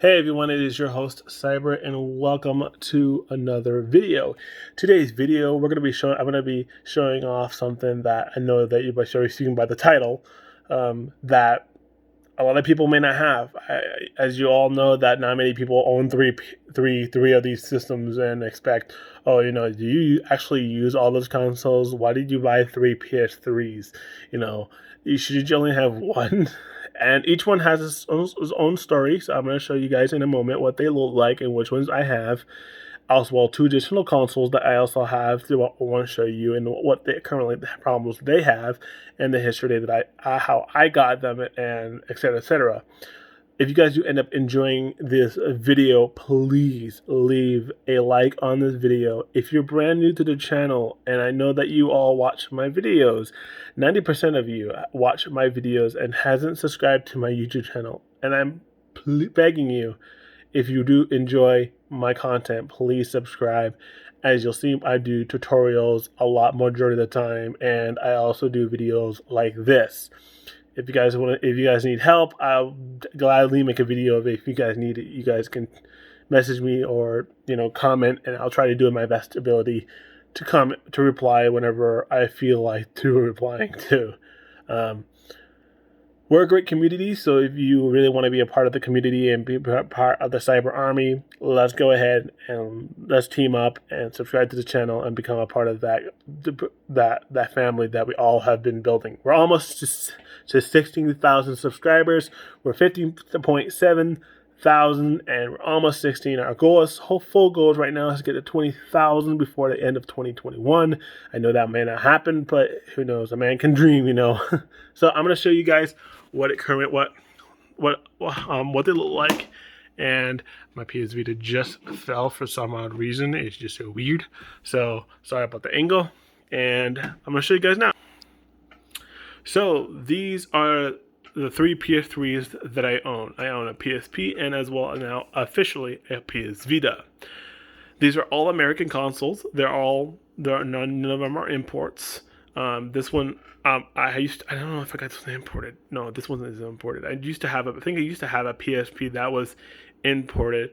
Hey everyone, it is your host Cyber, and welcome to another video. Today's video, I'm going to be showing off something that I know that you might already seen by the title, that a lot of people may not have. As you all know, that not many people own three of these systems and expect, do you actually use all those consoles? Why did you buy three PS3s? You only have one? And each one has its own story. So I'm going to show you guys in a moment what they look like and which ones I have. As well, two additional consoles that I also have to want to show you and what they currently the problems they have and the history that how I got them and etc. etc. If you guys do end up enjoying this video, please leave a like on this video. If you're brand new to the channel, and I know that you all watch my videos, 90% of you watch my videos and hasn't subscribed to my YouTube channel, and I'm begging you, if you do enjoy my content, please subscribe. As you'll see, I do tutorials a lot majority of the time, and I also do videos like this. If you guys need help, I'll gladly make a video of it. If you guys need it, you guys can message me or comment, and I'll try to do my best ability to reply whenever I feel like replying to. We're a great community, so if you really want to be a part of the community and be part of the Cyber Army, let's go ahead and let's team up and subscribe to the channel and become a part of that family that we all have been building. We're almost to 16,000 subscribers. We're 15.7 thousand, and we're almost 16. Our full goal right now is to get to 20,000 before the end of 2021. I know that may not happen, but who knows? A man can dream, So I'm gonna show you guys what they look like. And my PS Vita just fell for some odd reason. It's just so weird. So sorry about the angle. And I'm gonna show you guys now. So these are the three PS3s that I own. I own a PSP and as well now officially a PS Vita. These are all American consoles. None of them are imports. This one, I don't know if I got this one imported. No, this one isn't imported. I used to have a PSP that was imported.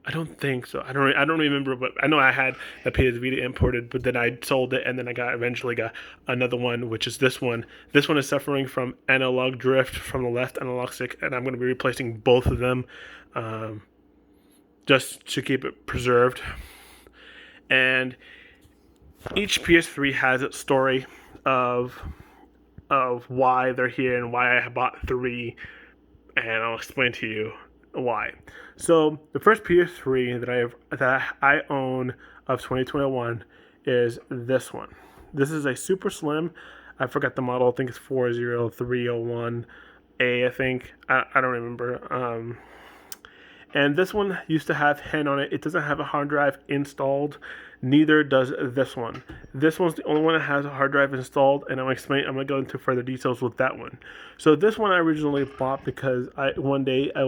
I don't think so. I don't remember, but I know I had a PS Vita imported, but then I sold it, and then I eventually got another one, which is this one. This one is suffering from analog drift from the left analog stick, and I'm going to be replacing both of them, just to keep it preserved. And each PS3 has its story of why they're here and why I bought three, and I'll explain to you why. So the first PS3 that I own of 2021 is this one. This is a super slim. I forgot the model. I think it's 40301A. I think I don't remember. And this one used to have HEN on it. It doesn't have a hard drive installed. Neither does this one. This one's the only one that has a hard drive installed, and I'm going to go into further details with that one. So this one I originally bought because one day I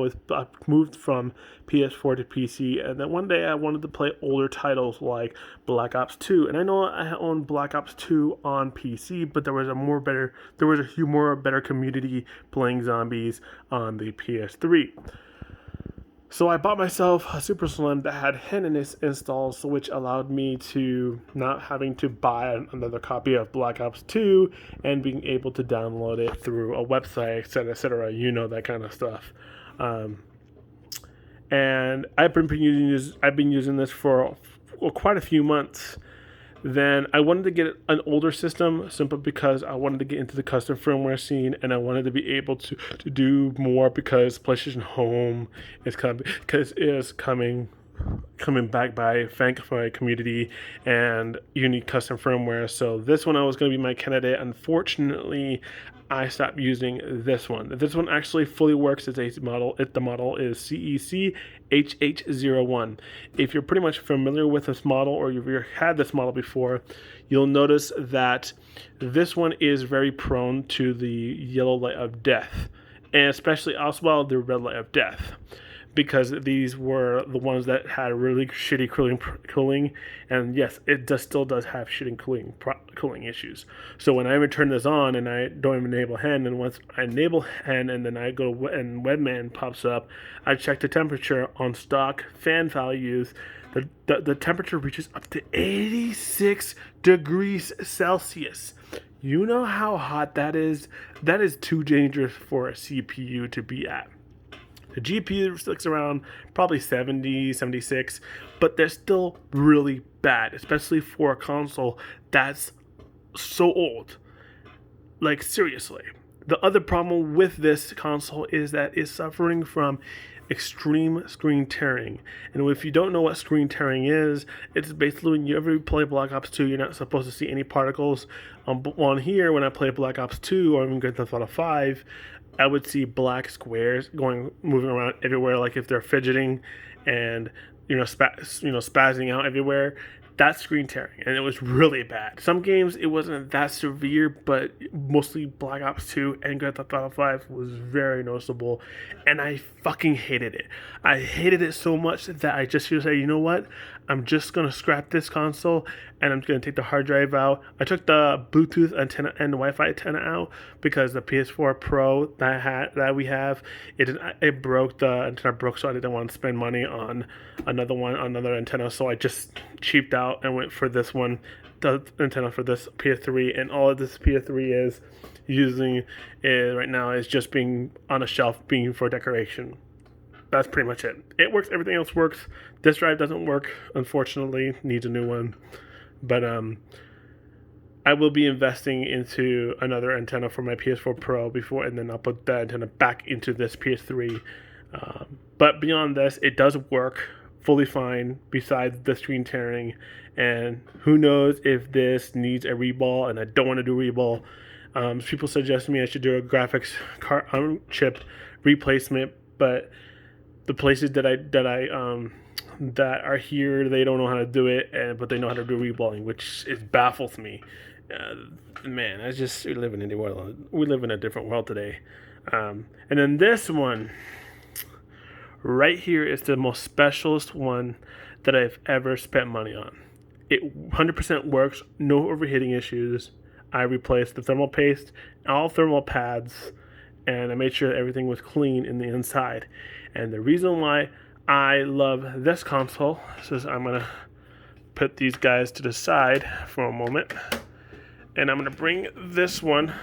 moved from PS4 to PC, and then one day I wanted to play older titles like Black Ops 2. And I know I owned Black Ops 2 on PC, but there was a better community playing zombies on the PS3. So I bought myself a Super Slim that had HEN installed, which allowed me to not having to buy another copy of Black Ops 2 and being able to download it through a website, etc., etc. That kind of stuff. And I've been using this for quite a few months. Then I wanted to get an older system simply because I wanted to get into the custom firmware scene, and I wanted to be able to do more because PlayStation Home is coming back by thank my community, and you need custom firmware. So this one was going to be my candidate. Unfortunately, I stopped using this one. This one actually fully works as a model. The model is CEC HH01. If you're pretty much familiar with this model, or you've had this model before, you'll notice that this one is very prone to the yellow light of death, and especially as well the red light of death. because these were the ones that had really shitty cooling, and yes, it still does have shitty cooling issues. So when I return this on and I don't even enable hen, and once I enable hen and then I go and webman pops up, I check the temperature on stock fan values. The temperature reaches up to 86 degrees Celsius. You know how hot that is? That is too dangerous for a CPU to be at. The GPU sticks around probably 70, 76, but they're still really bad, especially for a console that's so old. Like, seriously. The other problem with this console is that it's suffering from extreme screen tearing. And if you don't know what screen tearing is, it's basically when you ever play Black Ops 2, you're not supposed to see any particles. On here, when I play Black Ops 2 or even Grand Theft Auto 5, I would see black squares moving around everywhere, like if they're fidgeting and spazzing out everywhere. That's screen tearing, and it was really bad. Some games it wasn't that severe, but mostly Black Ops 2 and Grand Theft Auto 5 was very noticeable, and I fucking hated it. I hated it so much that I just should say, you know what? I'm just gonna scrap this console, and I'm gonna take the hard drive out. I took the Bluetooth antenna and the Wi-Fi antenna out because the PS4 Pro that we have, it broke. The antenna broke, so I didn't want to spend money on another antenna. So I just cheaped out and went for this one, the antenna for this PS3, and all of this PS3 is using right now is just being on a shelf, being for decoration. That's pretty much it. It works. Everything else works. This drive doesn't work, unfortunately. Needs a new one. But I will be investing into another antenna for my PS4 Pro and then I'll put that antenna back into this PS3. But beyond this, it does work fully fine besides the screen tearing. And who knows if this needs a reball, and I don't want to do reball. People suggest to me I should do a graphics card chip replacement, but the places that are here, they don't know how to do it, but they know how to do reballing, which baffles me. Man, we live in a world. We live in a different world today. And then this one right here is the most specialist one that I've ever spent money on. It 100% works, no overheating issues. I replaced the thermal paste, all thermal pads, and I made sure everything was clean in the inside. And the reason why I love this console is I'm going to put these guys to the side for a moment. And I'm going to bring this one.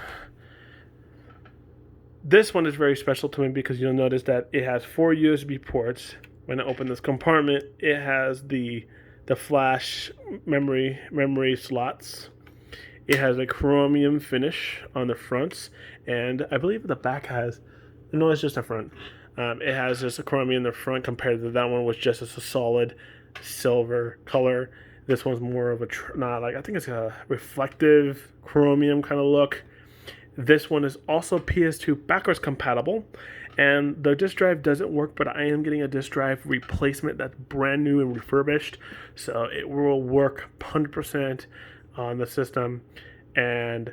This one is very special to me because you'll notice that it has 4 USB ports. When I open this compartment, it has the flash memory slots. It has a chromium finish on the fronts, and I believe the back it's just the front. It has just a chromium in the front compared to that one, which just is a solid silver color. This one's more of I think it's a reflective chromium kind of look. This one is also PS2 backwards compatible, and the disk drive doesn't work, but I am getting a disk drive replacement that's brand new and refurbished, so it will work 100% on the system, and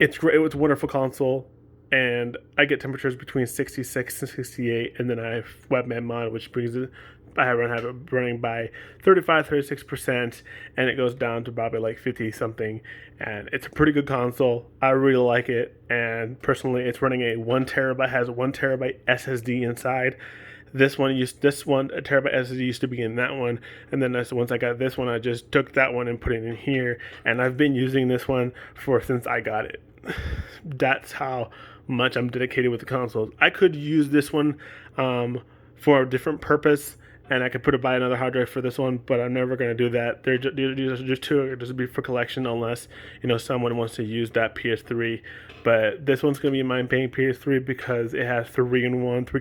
it's great. It was a wonderful console, and I get temperatures between 66 and 68, and then I have webman mod, which brings it. I have it running by 36%, and it goes down to probably like 50 something, and it's a pretty good console. I really like it, and personally, it's running a 1 terabyte, has a 1 terabyte SSD inside. A terabyte SSD used to be in that one, and then once I got this one, I just took that one and put it in here, and I've been using this one since I got it. That's how much I'm dedicated with the consoles. I could use this one for a different purpose, and I could buy another hard drive for this one, but I'm never going to do that. These are just two, just be for collection, unless someone wants to use that PS3. But this one's going to be my main PS3 because it has 3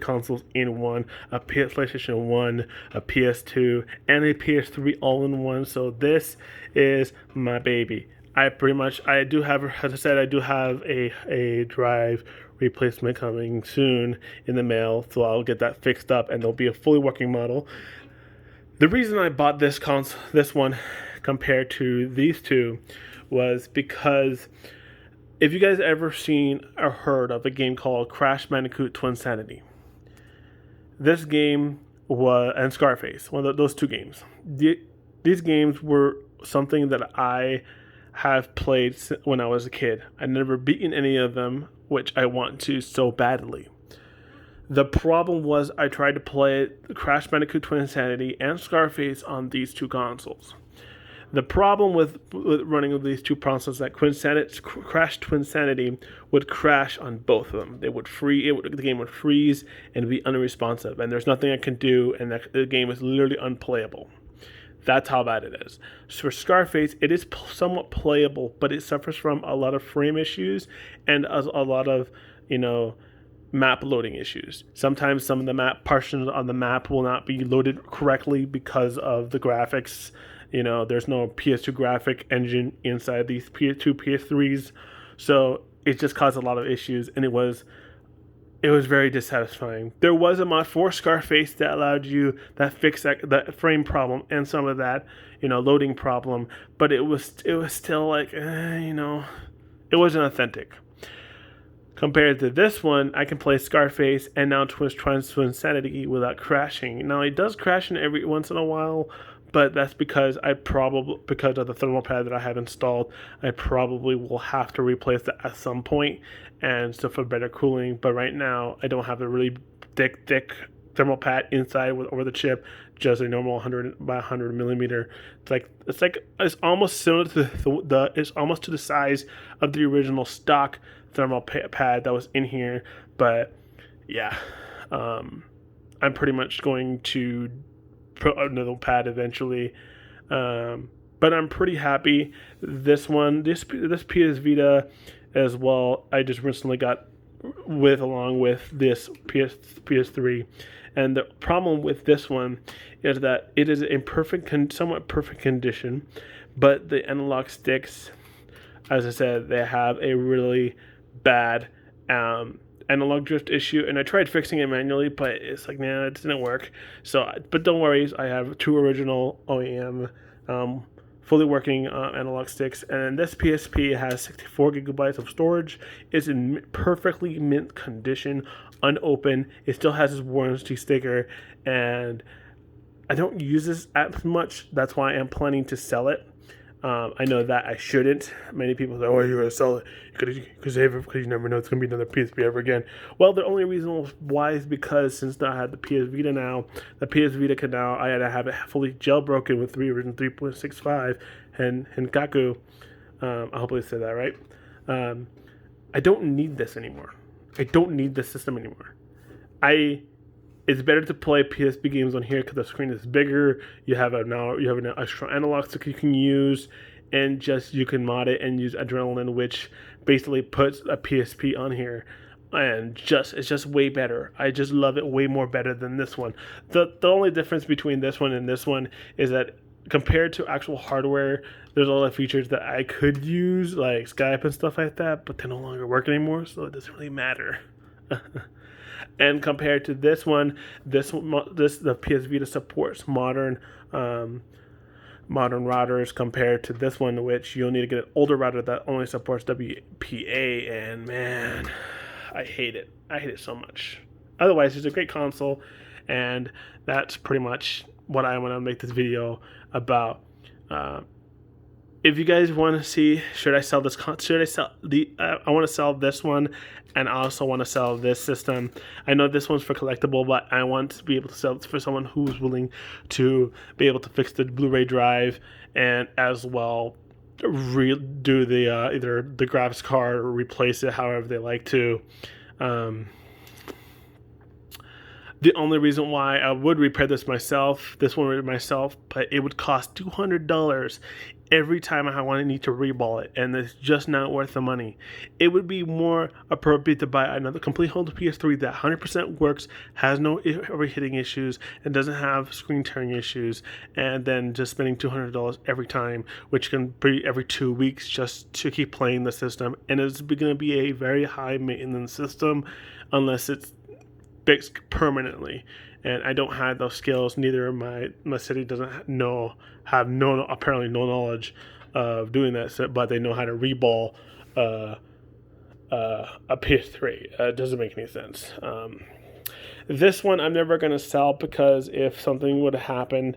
consoles in one: a PlayStation 1, a PS2, and a PS3 all in one. So this is my baby. I do have, as I said, I do have a drive replacement coming soon in the mail, so I'll get that fixed up, and there'll be a fully working model. The reason I bought this one compared to these two was because If you guys ever seen or heard of a game called Crash Bandicoot Twinsanity, this game was, and Scarface, one of those two games. These games were something that I have played when I was a kid. I never beaten any of them, which I want to so badly. The problem was I tried to play Crash Bandicoot Twinsanity and Scarface on these two consoles. The problem with running with these two consoles is that Crash Twinsanity would crash on both of them. The game would freeze and be unresponsive, and there's nothing I can do, and the game is literally unplayable. That's how bad it is. So for Scarface, it is somewhat playable, but it suffers from a lot of frame issues and a lot of, map loading issues. Sometimes some of the portions on the map will not be loaded correctly because of the graphics. There's no PS2 graphic engine inside these PS2, PS3s, so it just caused a lot of issues, and it was very dissatisfying. There was a mod for Scarface that allowed you fixed that frame problem and some of that loading problem, but it was still like it wasn't authentic. Compared to this one, I can play Scarface and now Twinsanity without crashing. Now it does crash in every once in a while, but that's because because of the thermal pad that I have installed, I probably will have to replace that at some point, and so for better cooling. But right now, I don't have a really thick thermal pad inside over the chip, just a normal 100 by 100 millimeter. It's almost similar to it's almost to the size of the original stock thermal pad that was in here, but yeah, I'm pretty much going to put another pad eventually, but I'm pretty happy. This PS Vita as well, I just recently got along with this PS3, and the problem with this one is that it is in somewhat perfect condition, but the analog sticks, as I said, they have a really bad analog drift issue, and I tried fixing it manually, but it's like, nah, it didn't work. So, but don't worry, I have two original OEM fully working analog sticks, and this PSP has 64 gigabytes of storage. It's in perfectly mint condition, unopened. It still has its warranty sticker, and I don't use this as much. That's why I'm planning to sell it. I know that I shouldn't. Many people say, "Oh, you're gonna sell it because you never know it's gonna be another PSP ever again." Well, the only reason why is because since I had the PS Vita now, I had to have it fully jailbroken with version 3.65 and Henkaku. I hope I said that right. I don't need this anymore. I don't need this system anymore. It's better to play PSP games on here because the screen is bigger. You have an extra analog stick you can use, and you can mod it and use Adrenaline, which basically puts a PSP on here, and it's just way better. I just love it way more better than this one. The only difference between this one and this one is that compared to actual hardware, there's a lot of features that I could use, like Skype and stuff like that, but they no longer work anymore, so it doesn't really matter. And compared to this one, the PS Vita supports modern routers compared to this one, which you'll need to get an older router that only supports WPA. And man, I hate it. I hate it so much. Otherwise, it's a great console, and that's pretty much what I want to make this video about. If you guys want to see, should I sell this? I want to sell this one, and I also want to sell this system. I know this one's for collectible, but I want to be able to sell it for someone who's willing to be able to fix the Blu-ray drive and as well do the either the graphics card or replace it however they like to. The only reason why I would repair this one myself, but it would cost $200 every time I need to reball it, and it's just not worth the money. It would be more appropriate to buy another complete hold PS3 that 100% works, has no overheating issues, and doesn't have screen tearing issues, and then just spending $200 every time, which can be every 2 weeks just to keep playing the system. And it's going to be a very high maintenance system unless it's fixed permanently, and I don't have those skills. Neither of my city doesn't have apparently no knowledge of doing that, but they know how to reball a PS3. It doesn't make any sense. This one I'm never going to sell because if something would happen,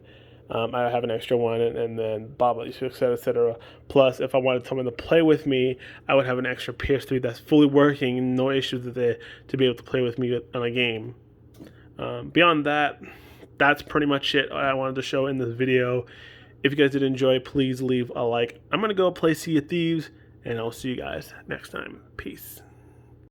I have an extra one, and then blah blah, etc., etc. Plus, if I wanted someone to play with me, I would have an extra PS3 that's fully working, no issues with it, to be able to play with me on a game. Beyond that, that's pretty much it I wanted to show in this video. If you guys did enjoy, please leave a like. I'm gonna go play Sea of Thieves, and I'll see you guys next time. Peace.